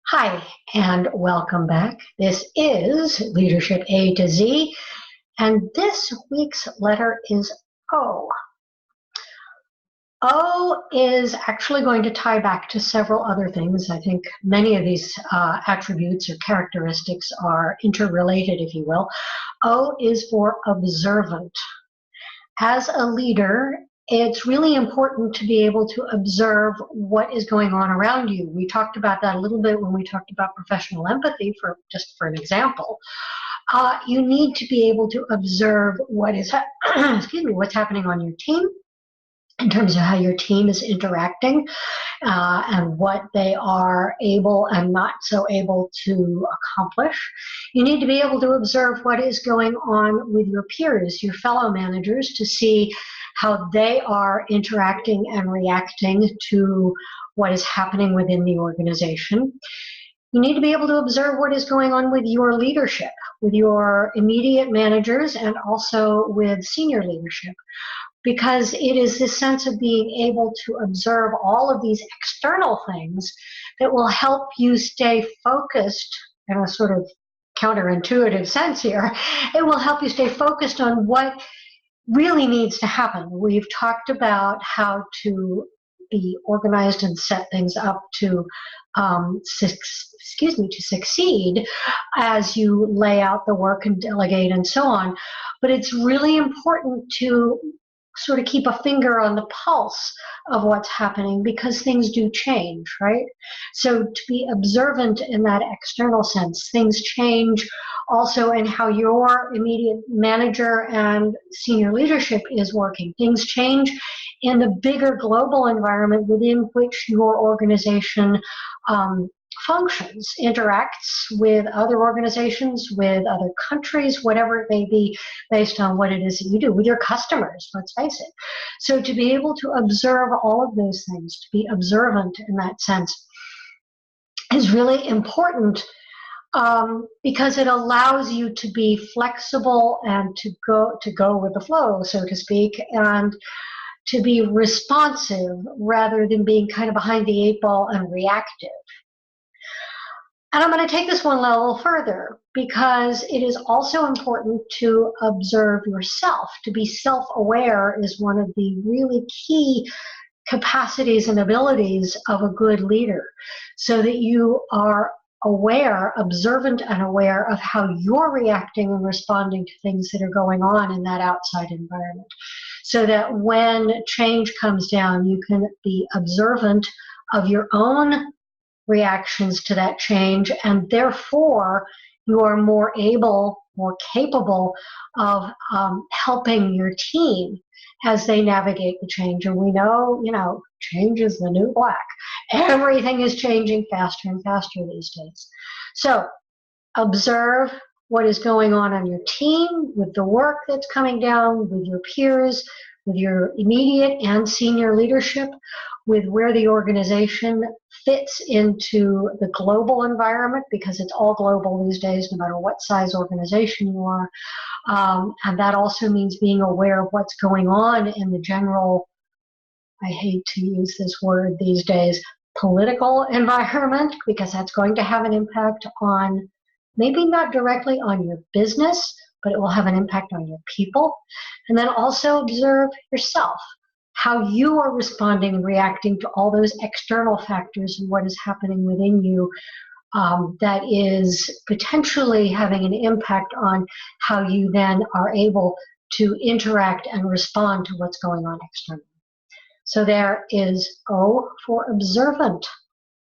Hi, and welcome back. This is Leadership A to Z, and this week's letter is O. O is actually going to tie back to several other things. I think many of these attributes or characteristics are interrelated, if you will. O is for observant. As a leader, it's really important to be able to observe what is going on around you. We talked about that a little bit when we talked about professional empathy, just for an example. You need to be able to observe what is what's happening on your team in terms of how your team is interacting and what they are able and not so able to accomplish. You need to be able to observe what is going on with your peers, your fellow managers, to see how they are interacting and reacting to what is happening within the organization. You need to be able to observe what is going on with your leadership, with your immediate managers, and also with senior leadership, because it is this sense of being able to observe all of these external things that will help you stay focused in a sort of counterintuitive sense here. It will help you stay focused on what really needs to happen. We've talked about how to be organized and set things up to succeed as you lay out the work and delegate and so on. But it's really important to sort of keep a finger on the pulse of what's happening, because things do change, right? So to be observant in that external sense, things change also in how your immediate manager and senior leadership is working. Things change in the bigger global environment within which your organization functions, interacts with other organizations, with other countries, whatever it may be, based on what it is that you do, with your customers, let's face it. So to be able to observe all of those things, to be observant in that sense, is really important because it allows you to be flexible and to go with the flow, so to speak, and to be responsive rather than being kind of behind the eight ball and reactive. And I'm going to take this one level further, because it is also important to observe yourself. To be self-aware is one of the really key capacities and abilities of a good leader, so that you are aware, observant and aware of how you're reacting and responding to things that are going on in that outside environment, so that when change comes down, you can be observant of your own reactions to that change, and therefore you are more able, more capable of helping your team as they navigate the change. And we know, change is the new black. Everything is changing faster and faster these days. So observe what is going on your team, with the work that's coming down, with your peers, with your immediate and senior leadership, with where the organization fits into the global environment, because it's all global these days, no matter what size organization you are. And that also means being aware of what's going on in the general, I hate to use this word these days, political environment, because that's going to have an impact on, maybe not directly on your business, but it will have an impact on your people. And then also observe yourself, how you are responding and reacting to all those external factors and what is happening within you that is potentially having an impact on how you then are able to interact and respond to what's going on externally. So there is O for observant.